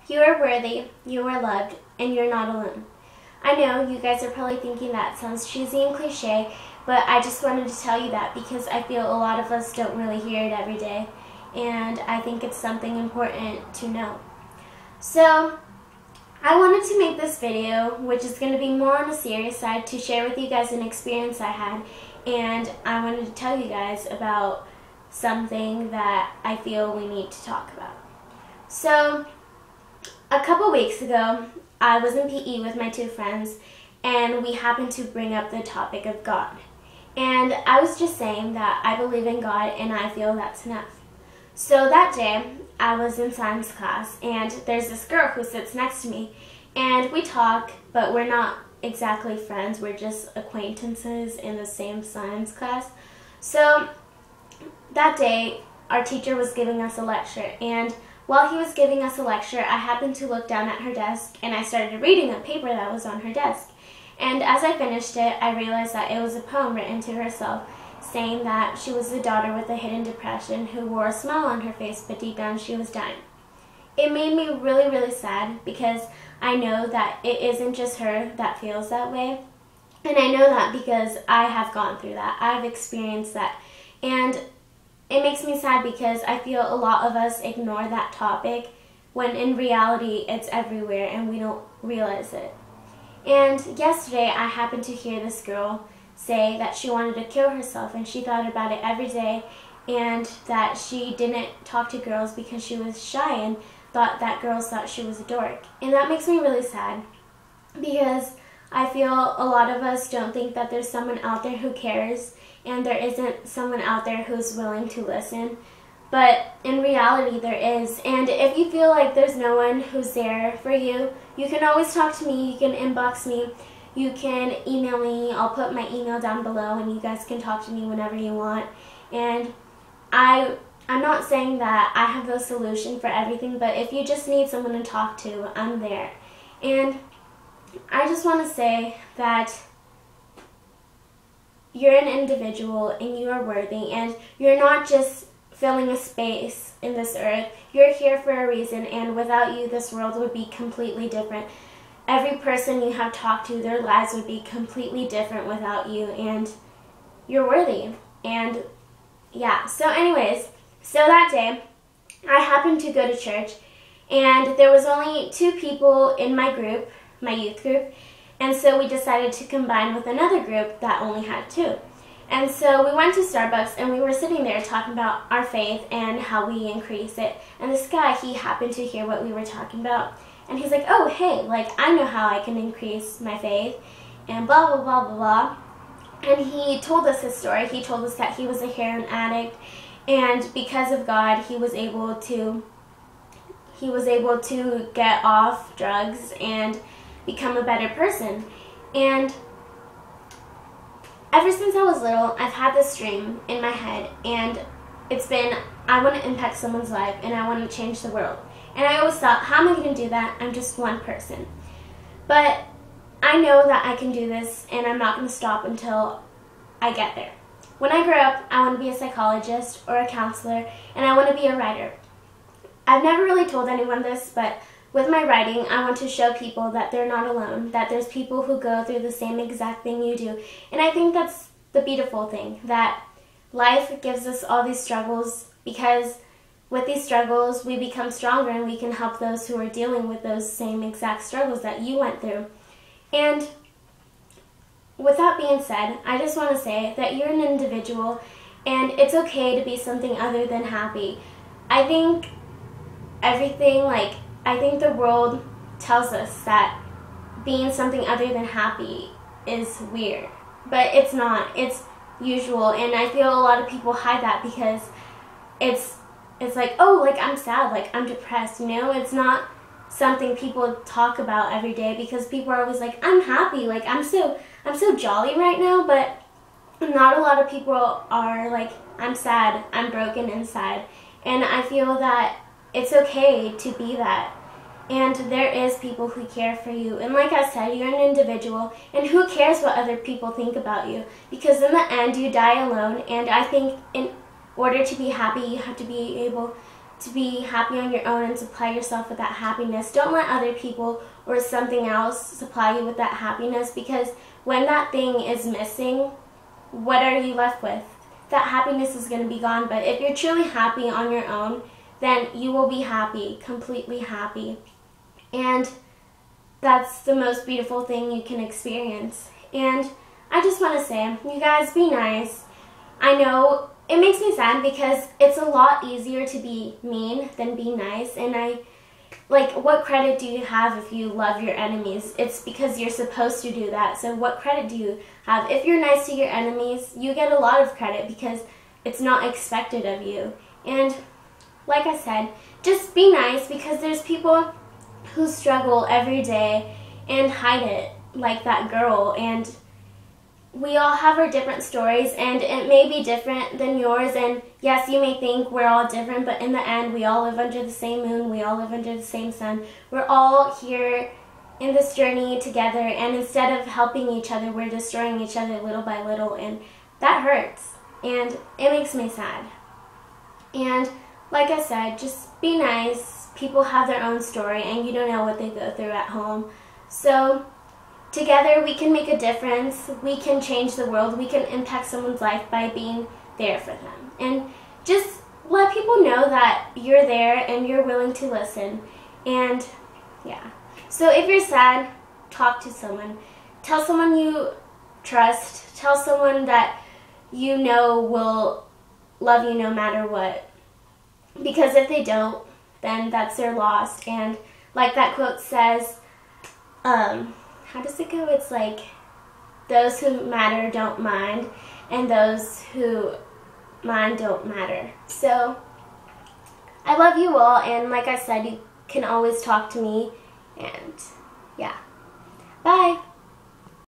You are worthy, you are loved, and you're not alone. I know you guys are probably thinking that sounds cheesy and cliche, but I just wanted to tell you that because I feel a lot of us don't really hear it every day, and I think it's something important to know. So, I wanted to make this video, which is going to be more on the serious side, to share with you guys an experience I had, and I wanted to tell you guys about something that I feel we need to talk about. So, a couple weeks ago, I was in PE with my two friends, and we happened to bring up the topic of God. And I was just saying that I believe in God, and I feel that's enough. So that day, I was in science class, and there's this girl who sits next to me, and we talk, but we're not exactly friends, we're just acquaintances in the same science class. So that day, our teacher was giving us a lecture, and while he was giving us a lecture, I happened to look down at her desk, and I started reading a paper that was on her desk. And as I finished it, I realized that it was a poem written to herself, saying that she was the daughter with a hidden depression who wore a smile on her face, but deep down she was dying. It made me really, really sad because I know that it isn't just her that feels that way. And I know that because I have gone through that. I've experienced that. And it makes me sad because I feel a lot of us ignore that topic when in reality it's everywhere and we don't realize it. And yesterday I happened to hear this girl say that she wanted to kill herself, and she thought about it every day, and that she didn't talk to girls because she was shy and thought that girls thought she was a dork. And that makes me really sad because I feel a lot of us don't think that there's someone out there who cares, and there isn't someone out there who's willing to listen. But in reality there is, and if you feel like there's no one who's there for you, you can always talk to me, you can inbox me, you can email me. I'll put my email down below and you guys can talk to me whenever you want. And I'm not saying that I have the solution for everything, but if you just need someone to talk to, I'm there. And I just want to say that you're an individual and you are worthy, and you're not just filling a space in this earth. You're here for a reason, and without you this world would be completely different. Every person you have talked to, their lives would be completely different without you, and you're worthy. And yeah, so anyways, so that day I happened to go to church, and there was only 2 people in my group, my youth group, and so we decided to combine with another group that only had 2. And so we went to Starbucks, and we were sitting there talking about our faith and how we increase it. And this guy, he happened to hear what we were talking about. And he's like, oh, hey, like, I know how I can increase my faith, and blah, blah, blah, blah, blah. And he told us his story. He told us that he was a heroin addict, and because of God, he was able to get off drugs and become a better person. And ever since I was little, I've had this dream in my head, and it's been, I want to impact someone's life, and I want to change the world. And I always thought, how am I going to do that? I'm just one person. But I know that I can do this, and I'm not going to stop until I get there. When I grow up, I want to be a psychologist or a counselor, and I want to be a writer. I've never really told anyone this, but with my writing, I want to show people that they're not alone, that there's people who go through the same exact thing you do. And I think that's the beautiful thing, that life gives us all these struggles, because with these struggles, we become stronger and we can help those who are dealing with those same exact struggles that you went through. And with that being said, I just want to say that you're an individual, and it's okay to be something other than happy. I think the world tells us that being something other than happy is weird, but it's not. It's usual, and I feel a lot of people hide that because it's like, oh, like, I'm sad, like, I'm depressed, you know? It's not something people talk about every day because people are always like, I'm happy, like, I'm so jolly right now, but not a lot of people are like, I'm sad, I'm broken inside. And I feel that it's okay to be that. And there is people who care for you. And like I said, you're an individual, and who cares what other people think about you? Because in the end, you die alone, and I think in order to be happy, you have to be able to be happy on your own and supply yourself with that happiness. Don't let other people or something else supply you with that happiness, because when that thing is missing, what are you left with? That happiness is going to be gone. But if you're truly happy on your own, then you will be happy, completely happy. And that's the most beautiful thing you can experience. And I just want to say, you guys, be nice. I know it makes me sad because it's a lot easier to be mean than be nice. And what credit do you have if you love your enemies? It's because you're supposed to do that. So what credit do you have? If you're nice to your enemies, you get a lot of credit because it's not expected of you. And like I said, just be nice, because there's people who struggle every day and hide it, like that girl. And we all have our different stories, and it may be different than yours. And yes, you may think we're all different, but in the end, we all live under the same moon. We all live under the same sun. We're all here in this journey together, and instead of helping each other, we're destroying each other little by little, and that hurts, and it makes me sad. And like I said, just be nice. People have their own story, and you don't know what they go through at home. So together we can make a difference. We can change the world. We can impact someone's life by being there for them. And just let people know that you're there and you're willing to listen. And yeah. So if you're sad, talk to someone. Tell someone you trust. Tell someone that you know will love you no matter what. Because if they don't, then that's their loss. And like that quote says, how does it go? It's like, those who matter don't mind, and those who mind don't matter. So I love you all, and like I said, you can always talk to me, and